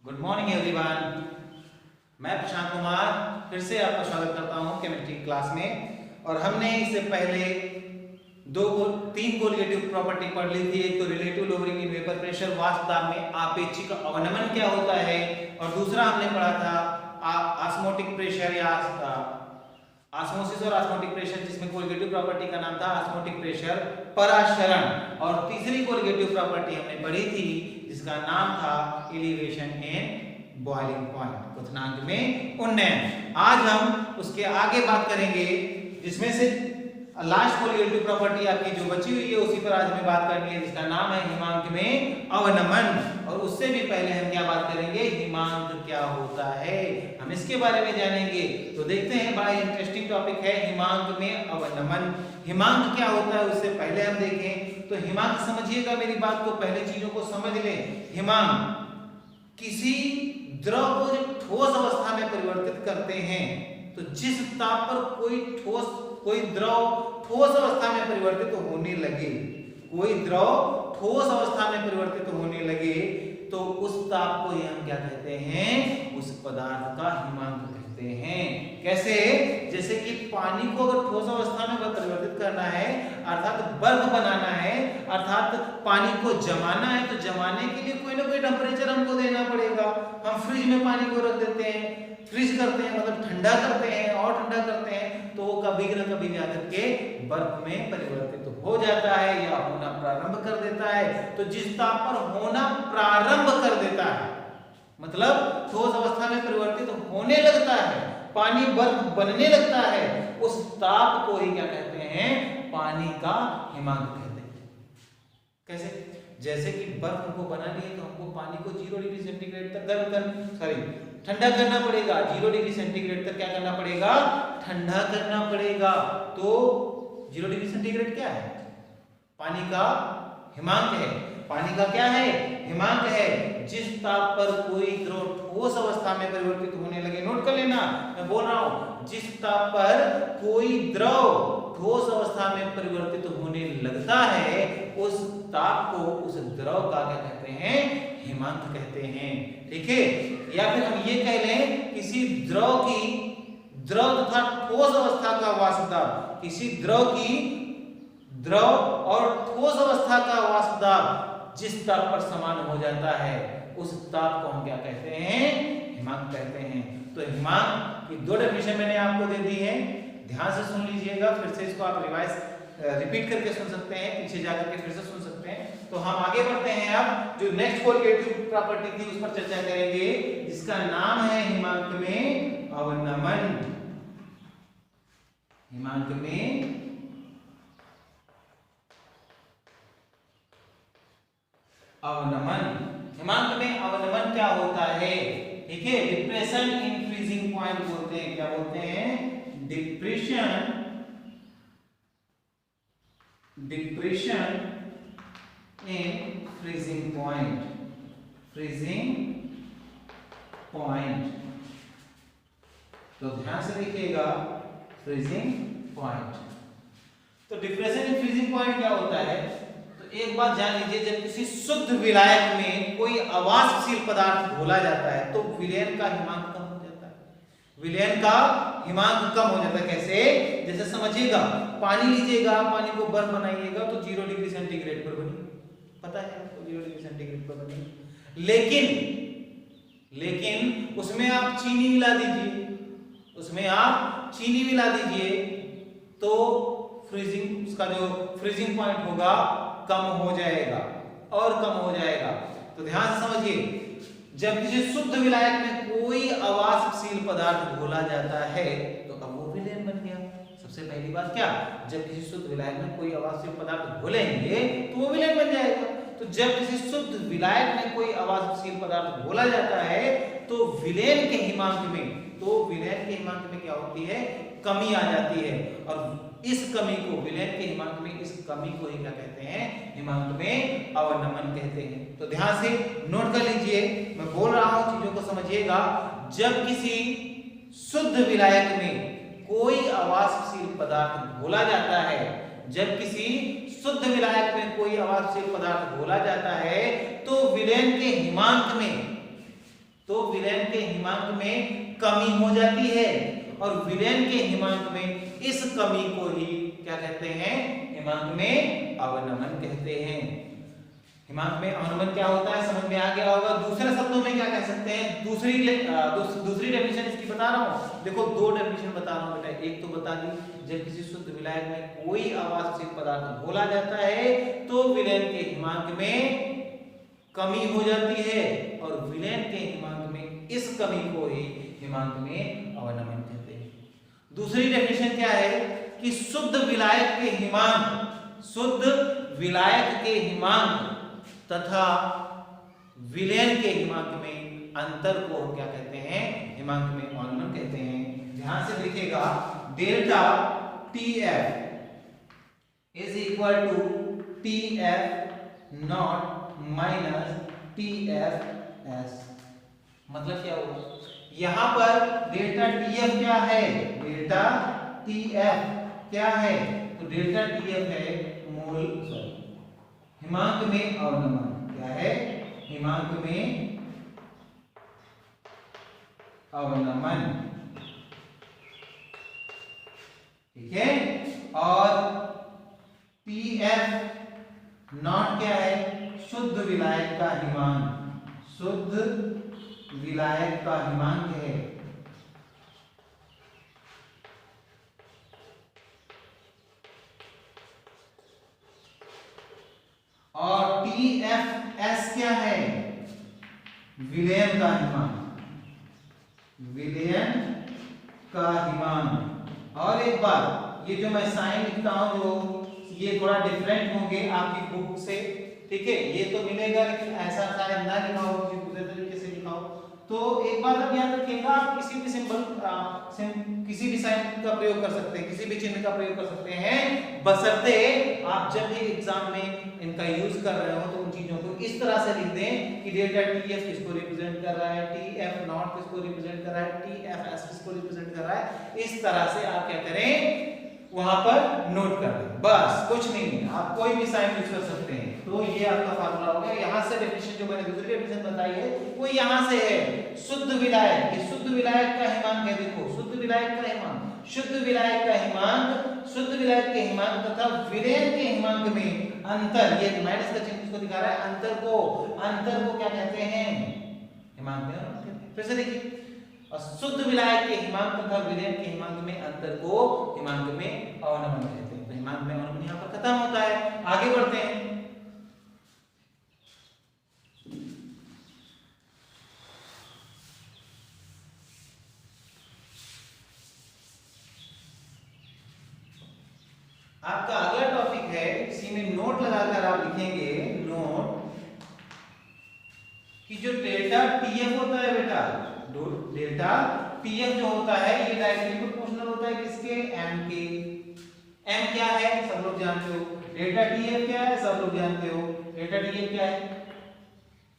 Good morning everyone. मैं प्रशांत कुमार फिर से आपका स्वागत करता हूं केमिस्ट्री क्लास में। और हमने इससे पहले तीन कोलिगेटिव प्रॉपर्टी पढ़ ली थी। एक तो relative lowering in vapour pressure, वाष्प दाब में आपेक्षिक अवनमन क्या होता है, और दूसरा हमने पढ़ा था ऑस्मोटिक प्रेशर या ऑस्मोसिस और ऑस्मोटिक प्रेशर, जिसमें कोलिगेटिव प्रॉपर्टी का नाम था ऑस्मोटिक प्रेशर पराशरण। और तीसरी कोलिगेटिव प्रॉपर्टी हमने पढ़ी थी जिसका नाम था एलिवेशन इन बॉइलिंग पॉइंट, क्वथनांक में उन्नयन। आज हम उसके आगे बात करेंगे, जिसमें से लास्ट कोलिगेटिव प्रॉपर्टी आपकी जो बची हुई है उसी पर आज हमें बात करनी है, जिसका नाम है हिमांक में अवनमन। और उससे भी पहले हम क्या बात करेंगे, हिमांक क्या होता है, हम इसके बारे में जानेंगे। तो देखते हैं, बड़ा इंटरेस्टिंग टॉपिक है हिमांक में अवनमन। हिमांक क्या होता है उससे पहले हम देखें तो हिमांक, समझिएगा मेरी बात को, पहले चीजों को समझ लें। हिमांक किसी द्रव को जब ठोस अवस्था में परिवर्तित करते हैं, तो जिस ताप पर कोई द्रव ठोस अवस्था में परिवर्तित होने लगे, कोई द्रव ठोस अवस्था में परिवर्तित होने लगे, तो उस ताप को ही हम क्या कहते हैं, उस पदार्थ का हिमांक कहते हैं। कैसे? जैसे कि पानी को अगर ठोस अवस्था में परिवर्तित करना है, अर्थात बर्फ बनाना है, अर्थात पानी को जमाना है, तो जमाने के लिए कोई ना कोई टेम्परेचर हमको देना पड़ेगा। हम फ्रिज में पानी को रख देते हैं, फ्रीज करते हैं, मतलब ठंडा करते हैं और ठंडा करते हैं, तो वो कभी न कभी जाकर के बर्फ में परिवर्तित हो जाता है या होना प्रारंभ कर देता है। तो जिस ताप पर होना प्रारंभ कर देता है, मतलब ठोस अवस्था में परिवर्तित होने लगता है, पानी बर्फ बनने लगता है, उस ताप को ही क्या कहते हैं, पानी का हिमांक कहते हैं। कैसे? जैसे कि बर्फ हमको बनानी है तो हमको पानी को 0 डिग्री सेंटीग्रेड तक ठंडा करना पड़ेगा। 0 डिग्री सेंटीग्रेड तक क्या करना पड़ेगा, ठंडा करना पड़ेगा। तो 0 डिग्री सेंटीग्रेड क्या है, पानी का हिमांक है। पानी का क्या है, हिमांक है। जिस ताप पर कोई द्रव ठोस अवस्था में परिवर्तित होने लगे, नोट कर लेना, मैं बोल रहा हूं, जिस ताप पर कोई द्रव ठोस अवस्था में परिवर्तित होने लगता है, उस ताप को, उस द्रव का क्या कहते हैं, हिमांक कहते हैं। ठीक है? या फिर हम ये कह लें, किसी द्रव तथा ठोस अवस्था का वाष्प दाब, किसी द्रव और ठोस अवस्था का वाष्प दाब जिस ताप पर समान हो जाता है, उस ताप को हम क्या कहते हैं, हिमांक कहते हैं। तो हिमांक की 2 डेफिनेशन मैंने आपको दे दी है, ध्यान से सुन लीजिएगा। फिर से इसको आप रिपीट करके सुन सकते हैं, पीछे जाकर के फिर से सुन सकते हैं। तो हम आगे बढ़ते हैं। अब जो नेक्स्ट कोलिगेटिव प्रॉपर्टी थी उस पर चर्चा करेंगे, जिसका नाम है हिमांक में अवनमन। हिमांक में अवनमन। हिमांक में अवनमन क्या होता है? ठीक है, डिप्रेशन इन फ्रीजिंग पॉइंट बोलते हैं। क्या बोलते हैं? Depression in freezing point. तो ध्यान से देखिएगा, फ्रीजिंग पॉइंट। तो डिप्रेशन इन फ्रीजिंग पॉइंट क्या होता है? तो एक बात जान लीजिए, जब किसी शुद्ध विलायक में कोई अवाष्पशील पदार्थ घोला जाता है, तो विलयन का हिमांक कम हो जाता है। विलयन का हिमांक कम हो जाता है। कैसे? जैसे समझिएगा, पानी लीजिएगा, पानी को बर्फ बनाइएगा तो 0 डिग्री सेंटीग्रेड पर बनी, पता है आपको, 0 डिग्री सेंटीग्रेड पर बनी। लेकिन उसमें आप चीनी मिला दीजिए, तो उसका जो फ्रीजिंग पॉइंट होगा कम हो जाएगा और कम हो जाएगा। तो ध्यान से समझिए, जब किसी शुद्ध विलायक में कोई अवाष्पशील पदार्थ घोला जाता है, तो अब वो विलयन बन गया। सबसे पहली बात क्या, जब किसी शुद्ध विलायक में कोई अवाष्पशील पदार्थ घोलेंगे तो वो विलयन बन जाएगा। तो जब किसी शुद्ध विलायक में कोई अवाष्पशील पदार्थ घोला जाता है, तो विलयन के हिमांक में क्या होती है, कमी आ जाती है। और इस कमी को, विलयन के हिमांक में इस कमी को ही क्या कहते हैं, हिमांक में अवनमन कहते हैं। तो ध्यान से नोट कर लीजिए, मैं बोल रहा हूं, चीजों को समझिएगा। जब किसी शुद्ध विलायक में कोई अवाष्पशील पदार्थ घोला जाता है, जब किसी शुद्ध विलायक में कोई अवाष्पशील पदार्थ घोला जाता है, तो विलयन के हिमांक में तो विलयन के हिमांक में कमी हो जाती है और विलयन के हिमांक में इस कमी को ही क्या कहते हैं, हिमांक में अवनमन कहते हैं। हिमांक में अवनमन क्या होता है समझ में आ गया होगा। दूसरे शब्दों में क्या कह सकते हैं, दूसरी डेफिनेशन इसकी बता रहा हूं। देखो दो डेफिनेशन बता रहा हूं बेटा। एक तो बता दी, जब किसी शुद्ध विलायक में कोई आवासीय पदार्थ घोला जाता है तो विलयन के हिमांक में कमी हो जाती है और विलयन के हिमांक में इस कमी को ही हिमांक में अवनमन कहते हैं। दूसरी डेफिनेशन क्या है कि शुद्ध विलायक के हिमांक तथा विलयन के हिमांक में अंतर को हम क्या कहते हैं, हिमांक में अवनमन कहते हैं। ध्यान से देखिएगा, delta TF is equal to TF not minus TFS। मतलब क्या होगा, यहां पर डेल्टा TF क्या है, डेल्टा TF क्या है, तो डेल्टा TF है हिमांक में अवनमन। क्या है, हिमांक में अवनमन, ठीक है। और TF नॉट क्या है, शुद्ध विलायक का हिमांक, शुद्ध विलायक का हिमांक है। और TFS क्या है, विलयन का हिमांक, विलयन का हिमांक। और एक बात, ये जो मैं साइन लिखता हूं जो ये थोड़ा डिफरेंट होंगे आपकी बुक से, ठीक है। ये तो मिलेगा लेकिन ऐसा शायद ना लिखा हो, किसी दूसरे तरीके से लिखा हो। तो एक बात अब याद रखिएगा, आप किसी भी किसी भी साइन का प्रयोग कर सकते हैं, किसी भी चिन्ह का प्रयोग कर सकते हैं, बशर्ते आप जब भी एग्जाम में इनका यूज कर रहे हो तो उन चीजों को इस तरह से लिख दें कि डेल्टा TF किसको रिप्रेजेंट कर रहा है, TF नॉट किसको रिप्रेजेंट कर रहा है, TFS किसको रिप्रेजेंट कर रहा है। इस तरह से आप क्या करें, वहां पर नोट कर दें, बस कुछ नहीं है। आप कोई भी साइन यूज कर सकते हैं। तो ये आपका फार्मूला हो गया। यहां से डेफिनेशन जो मैंने दूसरी डेफिनेशन बताई है वो यहां से है। शुद्ध विलायक, ये शुद्ध विलायक का हिमांक है। देखो शुद्ध विलायक का हिमांक, शुद्ध विलायक का हिमांक, शुद्ध विलायक के हिमांक तथा विलयन के हिमांक में अंतर, ये माइनस का चिन्ह किसको दिखा रहा है, अंतर को क्या कहते हैं, हिमांक में अवनमन कहते हैं। फिर से देखिए, शुद्ध विलायक के हिमांक तथा विलयन के हिमांक में अंतर को हिमांक में अवनमन कहते हैं। तो हिमांक में अवनमन यहां पर खत्म होता है। आगे बढ़ते हैं। आपका अगला टॉपिक है, इसी में नोट लगाकर आप लिखेंगे, नोट कि जो डेल्टा TF होता है बेटा, डेल्टा TF जो होता है ये डायरेक्टली प्रोपोर्शनल होता है किसके, M के। M क्या है सब लोग जानते हो, डेल्टा TF क्या है सब लोग जानते हो। डेल्टा TF क्या है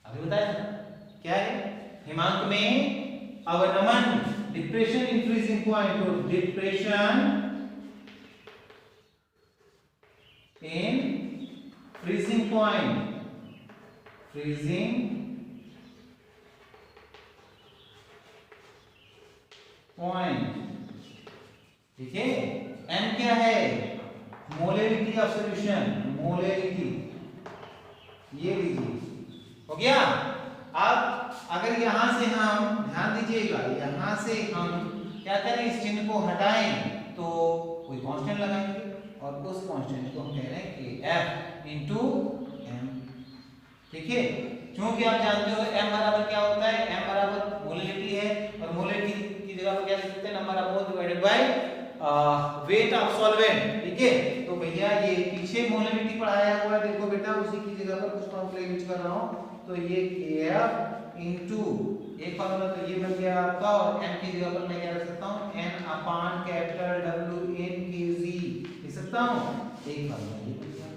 अभी बताया था, क्या है, हिमांक में अवनमन, डिप्रेशन इन फ्रीजिंग पॉइंट। तो depression in freezing point, freezing point, ठीक है। M क्या है, मोलैरिटी ऑफ सॉल्यूशन, मोलैरिटी, ये लीजिए हो गया। अब अगर यहां से हम ध्यान दीजिएगा, यहां से हम क्या करें, इस चिन्ह को हटाएं तो कोई कांस्टेंट लगाएंगे और उस कांस्टेंट को हम कह रहे हैं कि F इंटू M, ठीक है। क्योंकि आप जानते हो M बराबर क्या होता है, M बराबर मोलैरिटी है और मोलैरिटी की जगह पर क्या लिख सकते हैं, number of mole divided by weight of solvent, ठीक है। तो भैया ये पीछे मोलैरिटी पढ़ाया हुआ है, देखो बेटा उसी की जगह पर कुछ फॉर्मूला यूज कर रहा हूं। तो ये F इंटू एक फॉर्मूला तो ये बन गया आपका, और M की जगह पर मैं क्या रख सकता हूं, N upon capital W N Kg सकता हूं, एक फॉर्मूला ये बन गया।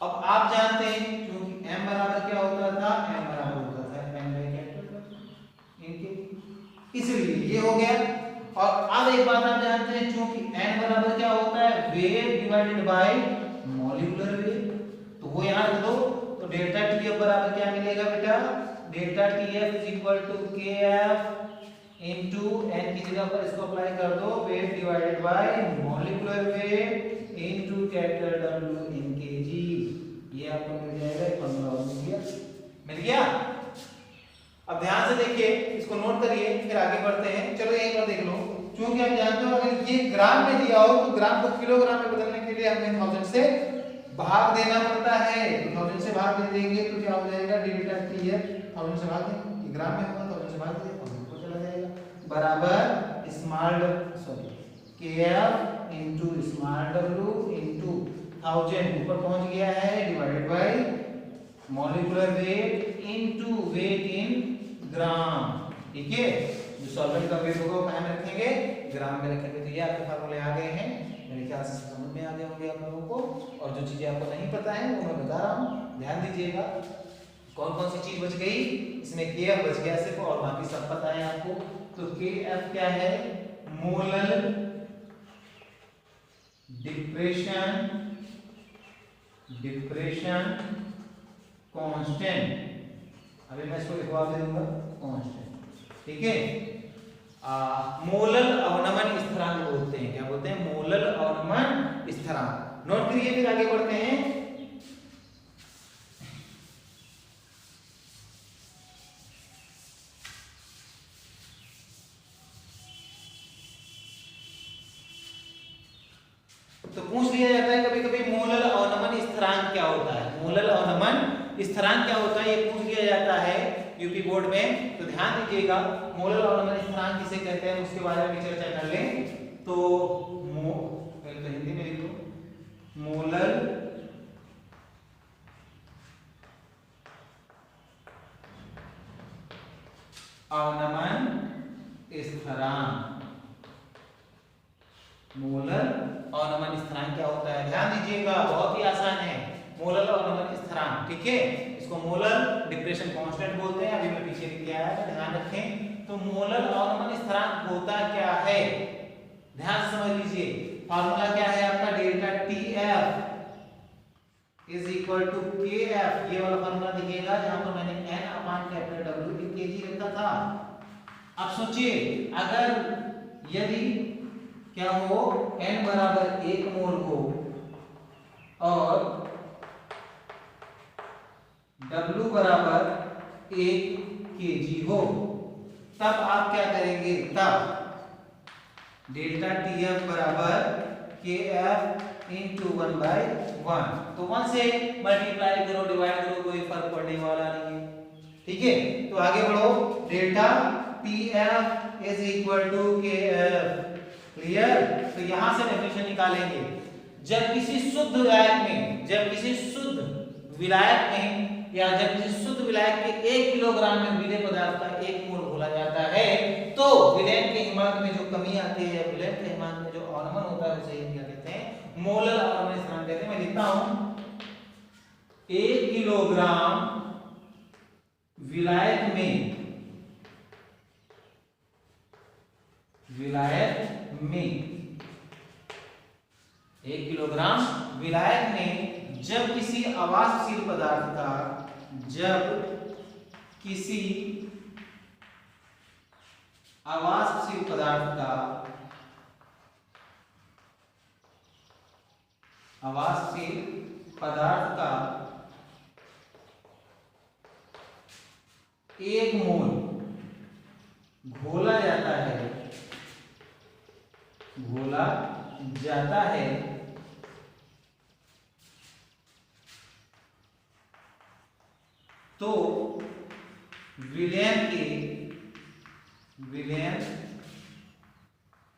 अब आप जानते हैं क्योंकि M बराबर क्या होता था, M बराबर होता था N बाय कैपिटल इनके, इसलिए ये हो गया। और अब एक बात आप जानते हैं, क्योंकि N बराबर क्या होता है, wait divided by molecular wait, तो वो यहां रख दो। तो डेल्टा टीएफ बराबर क्या मिलेगा बेटा, delta TF is equal to K F into N की जगह पर इसको अप्लाई कर दो, weight divided by molecular weight into capital W in kg. ये आपको मिल जाएगा, फॉर्मूला मिल गया। अब ध्यान से देखिए, इसको नोट करिए, फिर आगे बढ़ते हैं। चलो एक बार देख लो, क्योंकि आप जानते हो अगर ये ग्राम में दिया हो तो ग्राम को किलोग्राम में बदलने के लिए हमें 1000 से भाग देना पड़ता है। 1000 से भाग दे देंगे तो क्या हो जाएगा, डेल्टा टीएफ 1000 से भाग देंगे, ग्राम में होगा तो 1000 से भाग देंगे, 1000 को चला जाएगा, बराबर small KF into small W into 1000 ऊपर पहुंच गया है, divided by molecular weight into weight in gram. ठीक है, जो सॉल्वेंट का वेट होगा वो कहाँ में रखेंगे, ग्राम में रखेंगे। तो ये आपके फार्मूले आ गए हैं, मेरे ख्याल से समझ में आ गए होंगे आप लोगों को। और जो चीजें आपको नहीं पता है वो मैं बता रहा हूँ, ध्यान दीजिएगा। कौन कौन सी चीज बच गई, इसमें केएफ बच गया सिर्फ, और बाकी सब पता है आपको। तो केएफ क्या है, मोलल डिप्रेशन कांस्टेंट। अभी मैं इसको लिखवा दे दूंगा कांस्टेंट। ठीक है, मोलल अवनमन स्थिरांक बोलते हैं, क्या बोलते हैं, मोलल अवनमन स्थिरांक। नोट करिए, फिर आगे बढ़ते हैं। तो पूछ लिया जाता है कभी कभी मोलल अवनमन स्थिरांक क्या होता है, मोलल अवनमन स्थिरांक क्या होता है, ये पूछ लिया जाता है यूपी बोर्ड में। तो ध्यान दीजिएगा, मोलल अवनमन स्थिरांक किसे कहते हैं उसके बारे में चर्चा कर लें। तो हिंदी में लिखो, मोलल अवनमन स्थिरांक, मोलल अवनमन स्थिरांक क्या होता है, ध्यान दीजिएगा, बहुत ही आसान है। मोलल अवनमन स्थिरांक, ठीक है, इसको मोलर डिप्रेशन कांस्टेंट बोलते हैं। अभी मैं पीछे लिख के आया था, ध्यान रखें। तो मोलल अवनमन स्थिरांक होता क्या है, ध्यान से समझ लीजिए। फार्मूला क्या है आपका, delta TF is equal to KF. ये वाला फार्मूला दिखेगा जहां पर मैंने n upon capital W in kg रखा था। अब सोचिए, अगर यदि क्या हो, n बराबर 1 मोल हो और W बराबर 1 केजी हो, तब आप क्या करेंगे, तब डेल्टा टीएफ बराबर केएफ इंटू 1/1। तो 1 से मल्टीप्लाई करो, डिवाइड करो, कोई फर्क पड़ने वाला नहीं है। ठीक है, तो आगे बढ़ो, delta TF is equal to KF. Clear. तो यहां से डेफिनेशन निकालेंगे, जब किसी शुद्ध विलायक में, जब किसी शुद्ध विलायक में या जब किसी शुद्ध विलायक के 1 किलोग्राम में विलेय पदार्थ का 1 मोल घोला जाता है, तो विलयन के हिमांक में जो कमी आती है, विलयन के हिमांक में जो अवनमन होता है उसे क्या कहते हैं, मोलल अवनमन स्थिरांक कहते हैं। मैं लिखता हूं, 1 किलोग्राम विलायक में 1 किलोग्राम विलायक में जब किसी अवाष्पशील पदार्थ का, जब किसी अवाष्पशील पदार्थ का, अवाष्पशील पदार्थ का 1 मोल घोला जाता है, घोला जाता है, तो विलयन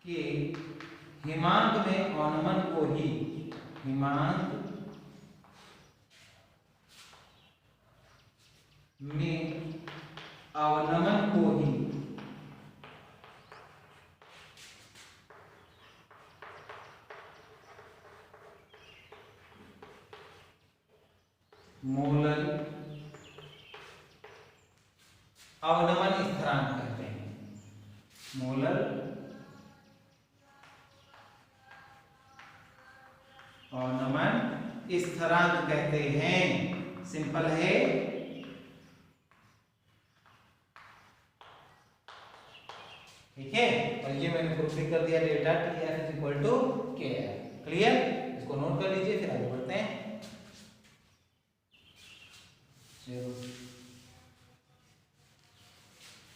के हिमांक में अवनमन को ही, हिमांक में अवनमन को ही मोलल अवनमन स्थिरांक कहते हैं, मोलल अवनमन स्थिरांक कहते हैं। सिंपल है, ठीक है। और ये मैंने प्रूफ भी कर दिया, delta T F is equal to K F. Clear, इसको नोट कर लीजिए, फिर आगे बढ़ते हैं।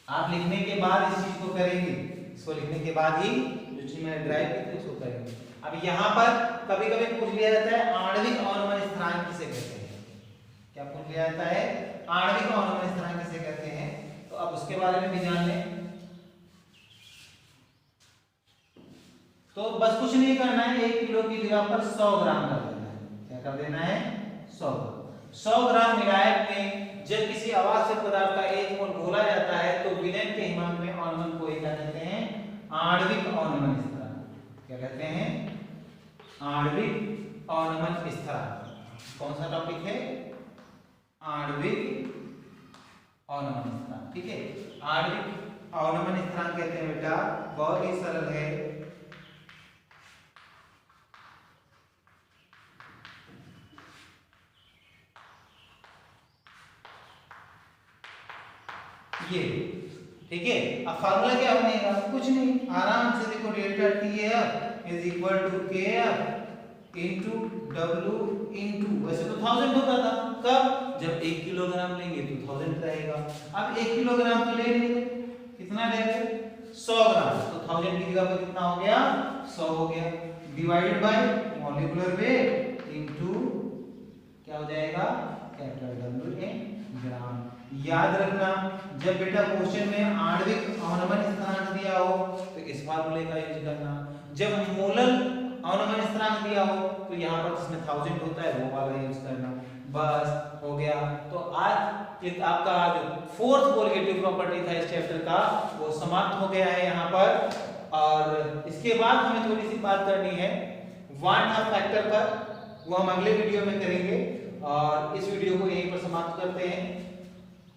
आप लिखने के बाद इस चीज को करेंगे, इसको लिखने के बाद ही जो चीज मैंने ड्राइव की थी उसको करेंगे। अब यहाँ पर कभी कभी पूछ लिया जाता है आणविक अवनमन स्थिरांक किसे कहते हैं। क्या पूछ लिया जाता है, आणविक अवनमन स्थिरांक किसे कहते हैं, तो अब उसके बारे में भी जान लें। तो बस कुछ नहीं करना है, 1 किलो की जगह पर 100 ग्राम कर देना है। क्या कर देना है, 100 ग्राम विलायक में जब किसी अवाश्य पदार्थ का 1 मोल घोला जाता है तो विलयन के हिमांक में अवनमन को क्या कहते हैं, आणविक अवनमन स्थिरांक। क्या कहते हैं, आणविक अवनमन स्थिरांक। कौन सा टॉपिक है, आणविक अवनमन स्थिरांक, ठीक है। आणविक अवनमन स्थिरांक कहते हैं बेटा, बहुत ही सरल है। ये ठीक है। अब फार्मूला क्या बनेगा, कुछ नहीं, आराम से देखो, delta T F is equal to K F into W into, वैसे तो 1000 होता था, कब, जब 1 किलोग्राम लेंगे तो 1000 रहेगा। अब 1 किलोग्राम तो ले लेंगे, कितना ले गए, 100 ग्राम, तो 1000 की जगह पर कितना हो गया, 100 हो गया, divided by molecular weight into क्या हो जाएगा, कैपिटल डब्ल्यू इन ग्राम। याद रखना, जब बेटा क्वेश्चन में आणविक अवनमन स्थिरांक दिया हो तो इस फार्मूले का यूज करना, जब मोलर अवनमन स्थिरांक दिया हो तो यहाँ पर जिसमें 1000 होता है वो वाला यूज करना। बस हो गया। तो आज एक आपका जो 4th कोलिगेटिव प्रॉपर्टी था इस चैप्टर का वो समाप्त हो गया है यहाँ पर। और इसके बाद हमें थोड़ी सी बात करनी है वान हाफ फैक्टर पर, वो हम अगले वीडियो में करेंगे। और इस वीडियो को यहीं पर समाप्त करते हैं।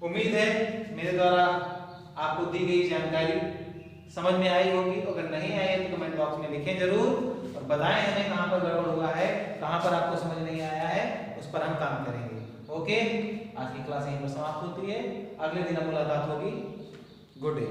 उम्मीद है मेरे द्वारा आपको दी गई जानकारी समझ में आई होगी। अगर नहीं आई है तो कमेंट बॉक्स में लिखें जरूर और बताएं हमें कहां पर गड़बड़ हुआ है, कहां पर आपको समझ नहीं आया है, उस पर हम काम करेंगे। ओके, आज की क्लास यहीं पर समाप्त होती है, अगले दिन मुलाकात होगी। Good day.